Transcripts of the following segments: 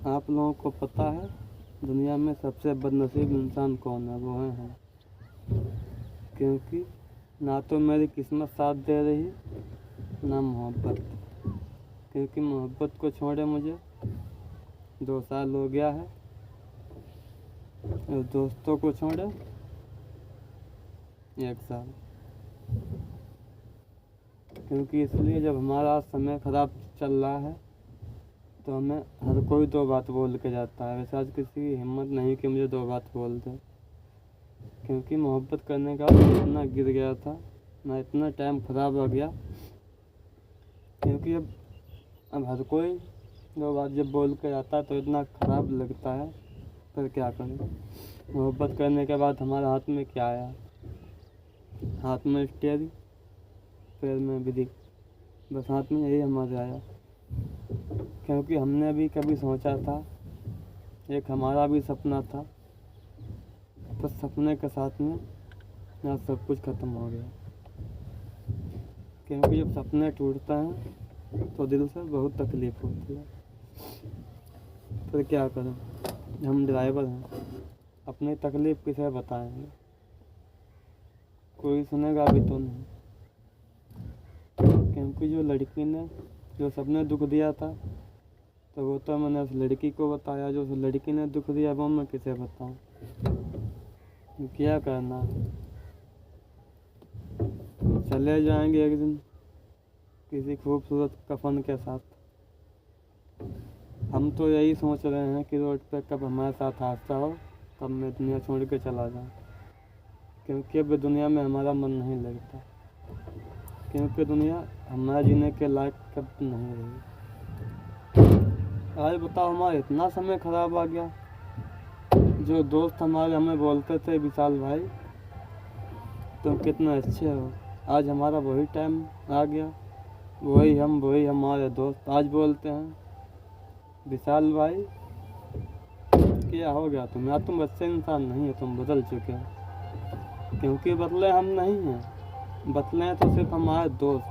आप लोगों को पता है दुनिया में सबसे बदनसीब इंसान कौन है? वो है हम। क्योंकि ना तो मेरी किस्मत साथ दे रही ना मोहब्बत। क्योंकि मोहब्बत को छोड़े मुझे 2 साल हो गया है और दोस्तों को छोड़े 1 साल। क्योंकि इसलिए जब हमारा समय ख़राब चल रहा है तो हमें हर कोई 2 बात बोल के जाता है। वैसे आज किसी की हिम्मत नहीं कि मुझे 2 बात बोल दे। क्योंकि मोहब्बत करने का मैं इतना गिर गया था, मैं इतना टाइम ख़राब हो गया। क्योंकि अब हर कोई 2 बात जब बोल के जाता है तो इतना ख़राब लगता है, पर क्या करें। मोहब्बत करने के बाद हमारे हाथ में क्या आया? हाथ में स्टेयरिंग, पैर में ब्रेक, बस हाथ में यही हमारे आया। क्योंकि हमने भी कभी सोचा था, एक हमारा भी सपना था, पर सपने के साथ में आज सब कुछ ख़त्म हो गया। क्योंकि जब सपने टूटते हैं तो दिल से बहुत तकलीफ़ होती है, पर क्या करें। हम ड्राइवर हैं, अपनी तकलीफ़ किसे बताएंगे? कोई सुनेगा भी तो नहीं। क्योंकि जो लड़की ने जो सबने दुख दिया था तो वो तो मैंने उस लड़की को बताया, जो उस लड़की ने दुख दिया वो मैं किसे बताऊं? क्या करना, चले जाएंगे एक दिन किसी खूबसूरत कफन के साथ। हम तो यही सोच रहे हैं कि रोड पे कब हमारे साथ हादसा हो, कब मैं दुनिया छोड़ के चला जाऊं। क्योंकि अब दुनिया में हमारा मन नहीं लगता। क्योंकि दुनिया हमारा जीने के लायक कब नहीं रही। आज बताओ, हमारा इतना समय ख़राब आ गया। जो दोस्त हमारे हमें बोलते थे विशाल भाई तुम कितना अच्छे हो, आज हमारा वही टाइम आ गया। वही हमारे दोस्त आज बोलते हैं विशाल भाई क्या हो गया तुम? यार तुम अच्छे इंसान नहीं हो, तुम बदल चुके हो। क्योंकि बदले हम नहीं हैं, बदले हैं तो सिर्फ हमारे दोस्त।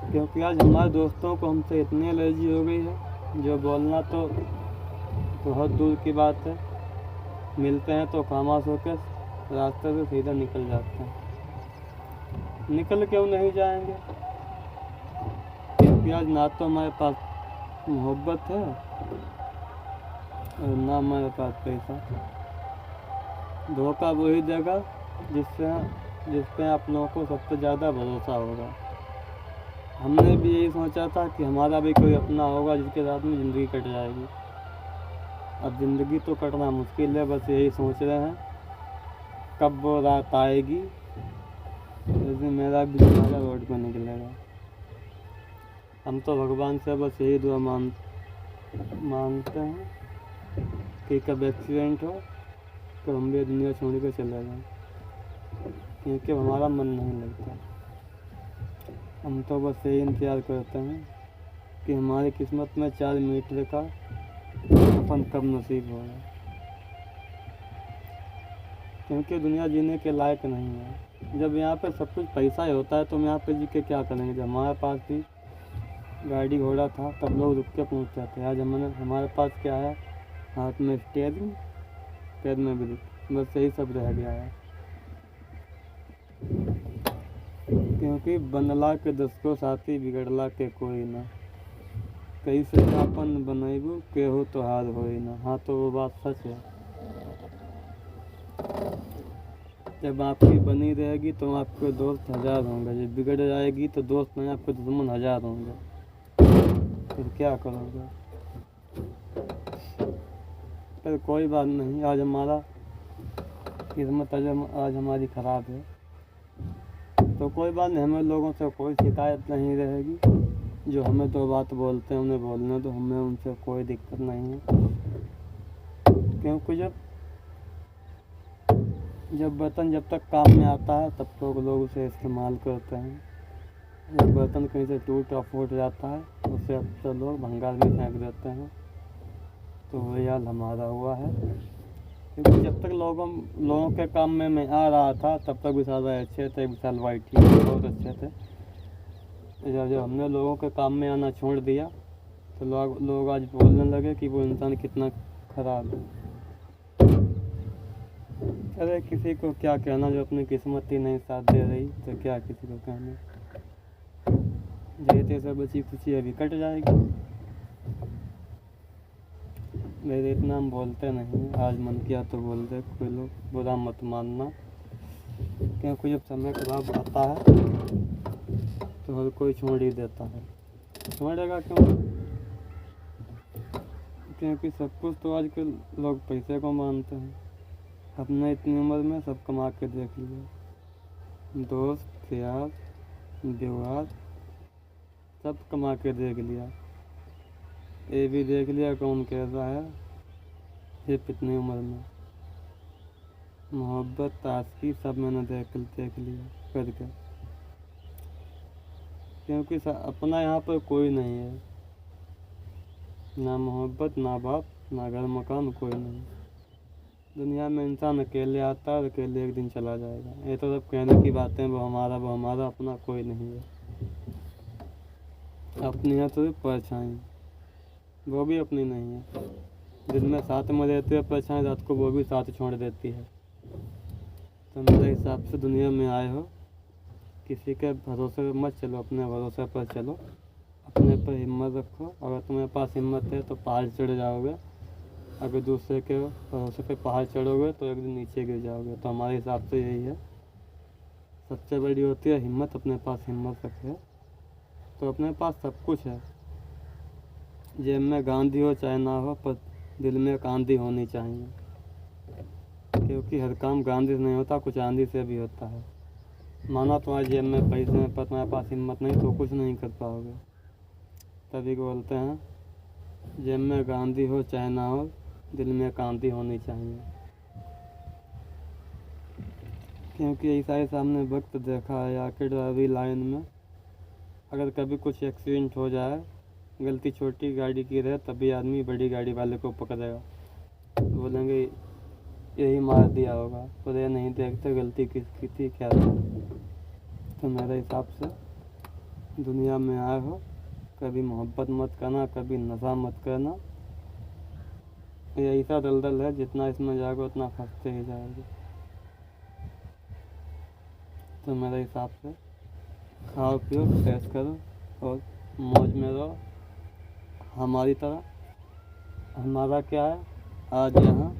क्योंकि आज हमारे दोस्तों को हमसे इतनी एलर्जी हो गई है, जो बोलना तो बहुत दूर की बात है। मिलते हैं तो खामोश होकर रास्ते से सीधा निकल जाते हैं। निकल क्यों नहीं जाएंगे? क्योंकि आज ना तो हमारे पास मोहब्बत है और ना हमारे पास पैसा। धोखा वही देगा जिस पे आप लोगों को सबसे ज़्यादा भरोसा होगा। हमने भी यही सोचा था कि हमारा भी कोई अपना होगा जिसके साथ में ज़िंदगी कट जाएगी। अब ज़िंदगी तो कटना मुश्किल है, बस यही सोच रहे हैं कब वो रात आएगी जैसे मेरा भी तुम्हारा रोड पर निकलेगा। हम तो भगवान से बस यही दुआ मांगते हैं कि कब एक्सीडेंट हो तो हम भी दुनिया छोड़ कर चले जाएं। क्योंकि हमारा मन नहीं लगता। हम तो बस यही इंतज़ार करते हैं कि हमारी किस्मत में 4 मीटर का अपन कब नसीब होगा। क्योंकि दुनिया जीने के लायक नहीं है। जब यहाँ पे सब कुछ पैसा ही होता है तो हम यहाँ पे जी के क्या करेंगे? जब हमारे पास भी गाड़ी घोड़ा था तब लोग रुक के पूछते थे। आज हमारे पास क्या है? हाथ में स्टीयरिंग, पैर में ब्रेक, बस यही सब रह गया है। क्योंकि बनला के 10 को साथी बिगड़ला के कोई ना, कैसे अपन बनैबू केहू तो हार होई ना। हाँ तो वो बात सच है। जब आपकी बनी रहेगी तो आपके दोस्त 1000 होंगे, जब बिगड़ जाएगी तो दोस्त नहीं आपके दुश्मन 1000 होंगे। फिर क्या करोगे? पर कोई बात नहीं, आज हमारा किस्मत आज हमारी ख़राब है तो कोई बात नहीं। हमें लोगों से कोई शिकायत नहीं रहेगी। जो हमें 2 बात बोलते हैं उन्हें बोलने तो हमें उनसे कोई दिक्कत नहीं है। क्योंकि जब बर्तन जब तक काम में आता है तब तक लोग उसे इस्तेमाल करते हैं। जब बर्तन कहीं से टूट और फूट जाता है उसे अक्सर लोग भंगार में फेंक देते हैं। तो वही हाल हमारा हुआ है। क्योंकि जब तक लोगों के काम में मैं आ रहा था तब तक विशाल भाई अच्छे थे, विशाल भाई ठीक बहुत अच्छे थे। जब हमने लोगों के काम में आना छोड़ दिया तो लोग आज बोलने लगे कि वो इंसान कितना खराब है। अरे किसी को क्या कहना, जो अपनी किस्मत ही नहीं साथ दे रही तो क्या किसी को कहना। जैसे सब बची खुशी अभी कट जाएगी। मेरे इतना हम बोलते नहीं, आज मन किया तो बोल दे, कोई लोग बुरा मत मानना, क्योंकि जब समय खराब आता है तो हर कोई छोड़ ही देता है। छोड़ेगा क्यों? क्योंकि सब कुछ तो आजकल लोग पैसे को मानते हैं। अपने इतनी उम्र में सब कमा के देख लिया, दोस्त यार व्यवहार सब कमा के देख लिया। ये भी देख लिया कौन कैसा है सिर्फ इतनी उम्र में। मोहब्बत आशिकी सब मैंने देख लिया करके, क्योंकि अपना यहाँ पर कोई नहीं है, ना मोहब्बत, ना बाप, ना घर मकान, कोई नहीं। दुनिया में इंसान अकेले आता है और अकेले एक दिन चला जाएगा। ये तो सब कहने की बातें, वो हमारा अपना कोई नहीं है। अपनी है तो परछाई, वो भी अपनी नहीं है। दिन में साथ में रहते हैं परछाई, रात को वो भी साथ छोड़ देती है। तो मेरे हिसाब से दुनिया में आए हो, किसी के भरोसे पर मत चलो, अपने भरोसे पर चलो, अपने पर हिम्मत रखो। अगर तुम्हारे पास हिम्मत है तो पहाड़ चढ़ जाओगे, अगर दूसरे के भरोसे पे पहाड़ चढ़ोगे तो एक दिन नीचे गिर जाओगे। तो हमारे हिसाब से यही है, सबसे बड़ी होती है हिम्मत। अपने पास हिम्मत रखे तो अपने पास सब कुछ है। जेब में गांधी हो चाहे ना हो, पर दिल में आंधी होनी चाहिए, क्योंकि हर काम गांधी से नहीं होता, कुछ आंधी से भी होता है। माना तुम्हारी जेब में पैसे हैं पर तुम्हारे पास हिम्मत नहीं तो कुछ नहीं कर पाओगे। तभी बोलते हैं जेब में गांधी हो चाहे ना हो, दिल में कांति होनी चाहिए। क्योंकि ऐसा ही सामने वक्त देखा है, आखिर ड्राइवरी लाइन में अगर कभी कुछ एक्सीडेंट हो जाए, गलती छोटी गाड़ी की रहे तभी आदमी बड़ी गाड़ी वाले को पकड़ेगा, बोलेंगे यही मार दिया होगा, पर ये नहीं देखते गलती किसकी थी क्या था। तो मेरे हिसाब से दुनिया में आए हो, कभी मोहब्बत मत करना, कभी नशा मत करना। ये ऐसा दलदल है, जितना इसमें जाओगे उतना फंसते ही जाओगे। तो मेरे हिसाब से खाओ पियो ऐश करो और मौज में रहो। हमारी तरह हमारा क्या है, आज यहाँ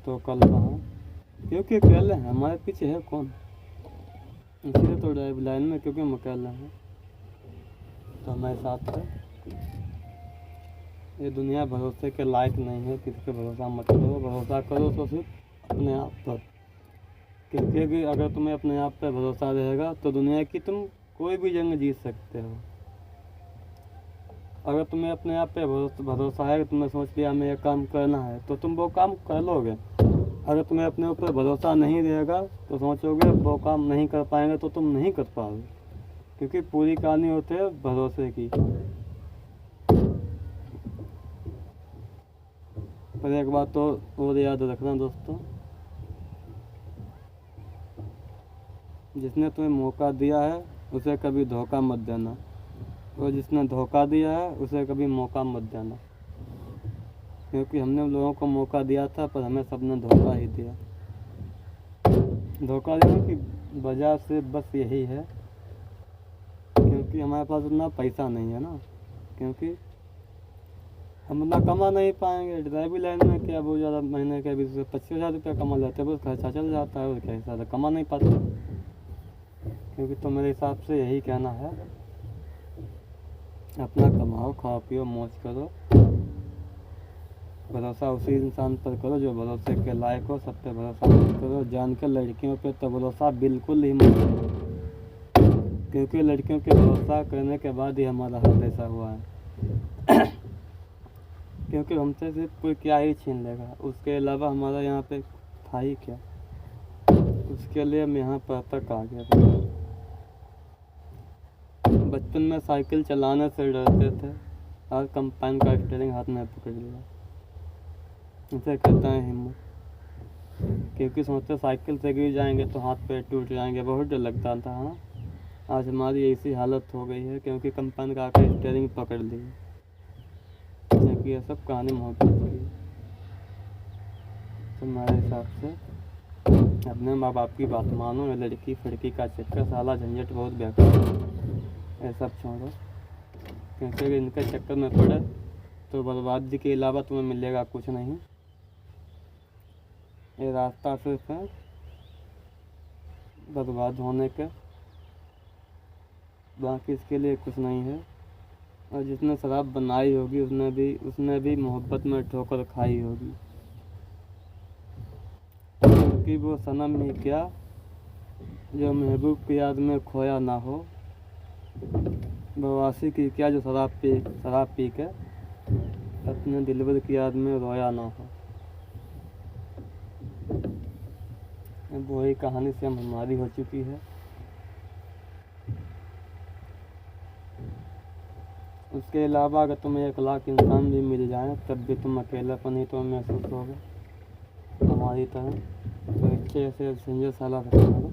तो कल वहाँ, क्योंकि अकेले हैं, हमारे पीछे है कौन। इसलिए तो ड्राइव लाइन में, क्योंकि हम अकेले हैं। तो हमारे साथ है, ये दुनिया भरोसे के लायक नहीं है, किसी पे भरोसा मत करो। भरोसा करो तो सिर्फ अपने आप पर, क्योंकि अगर तुम्हें अपने आप पर भरोसा रहेगा तो दुनिया की तुम कोई भी जंग जीत सकते हो। अगर तुम्हें अपने आप पे भरोसा है कि तुमने सोच लिया हमें ये काम करना है तो तुम वो काम कर लोगे। अगर तुम्हें अपने ऊपर भरोसा नहीं रहेगा तो सोचोगे वो काम नहीं कर पाएंगे तो तुम नहीं कर पाओगे, क्योंकि पूरी कहानी होती है भरोसे की। पर एक बात तो और याद रखना दोस्तों, जिसने तुम्हें मौका दिया है उसे कभी धोखा मत देना, और जिसने धोखा दिया है उसे कभी मौका मत देना। क्योंकि हमने लोगों को मौका दिया था पर हमें सबने धोखा ही दिया। धोखा देने की वजह से बस यही है क्योंकि हमारे पास उतना पैसा नहीं है ना, क्योंकि हम उतना कमा नहीं पाएंगे। ड्राइवरी लाइन में क्या बहुत ज़्यादा महीने के 20-25 हज़ार रुपया कमा लेते हैं, बस खर्चा चल जाता है और क्या ज़्यादा कमा नहीं पाते। क्योंकि तो मेरे हिसाब से यही कहना है, अपना कमाओ, खाओ पियो, मौज करो। भरोसा उसी इंसान पर करो जो भरोसे के लायक हो, सब पे भरोसा मत करो। जान कर लड़कियों पे तो भरोसा बिल्कुल ही मत करो, क्योंकि लड़कियों के भरोसा करने के बाद ही हमारा हाल ऐसा हुआ है। क्योंकि हमसे सिर्फ कोई क्या ही छीन लेगा, उसके अलावा हमारा यहाँ पे था ही क्या। उसके लिए हम यहाँ पर तक आ गए थे। बचपन में साइकिल चलाने से डरते थे और कंपाइन का स्टीयरिंग हाथ में पकड़ लिया। इसे कहते हैं हिम्मत, क्योंकि सोचते साइकिल से गिर जाएंगे तो हाथ पैर टूट जाएंगे, बहुत डर लगता था। हाँ, आज हमारी ऐसी हालत हो गई है क्योंकि कंपाइन का आकर स्टीयरिंग पकड़ ली। बाकी ये सब कहानी मोहब्बत की है। तो मेरे हिसाब से अपने माँ बाप की बात मानो, ये लड़की फड़की का चक्कर साला झंझट बहुत बेकार है। ये सब छोड़ो, क्योंकि इनके चक्कर में पड़े तो बर्बादी के अलावा तुम्हें मिलेगा कुछ नहीं। ये रास्ता सिर्फ है बर्बाद होने का, बाकी इसके लिए कुछ नहीं है। और जिसने शराब बनाई होगी उसने भी मोहब्बत में ठोकर खाई होगी, क्योंकि वो सनम ही क्या जो महबूब की याद में खोया ना हो, बवासी की क्या जो शराब पी के अपने दिलबर की याद में रोया ना हो। अब वही कहानी से हमारी हो चुकी है। उसके अलावा अगर तुम्हें 1 लाख इंसान भी मिल जाए तब भी तुम अकेलापन ही तो महसूस होगा हमारी तरह। तो अच्छे से संजय साला रखो,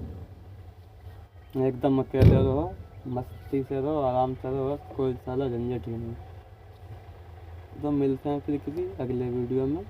एकदम अकेले रहो, मस्ती से रहो, आराम से रहो, कोई साला झंझट ही नहीं। तो मिलते हैं फिर किसी अगले वीडियो में।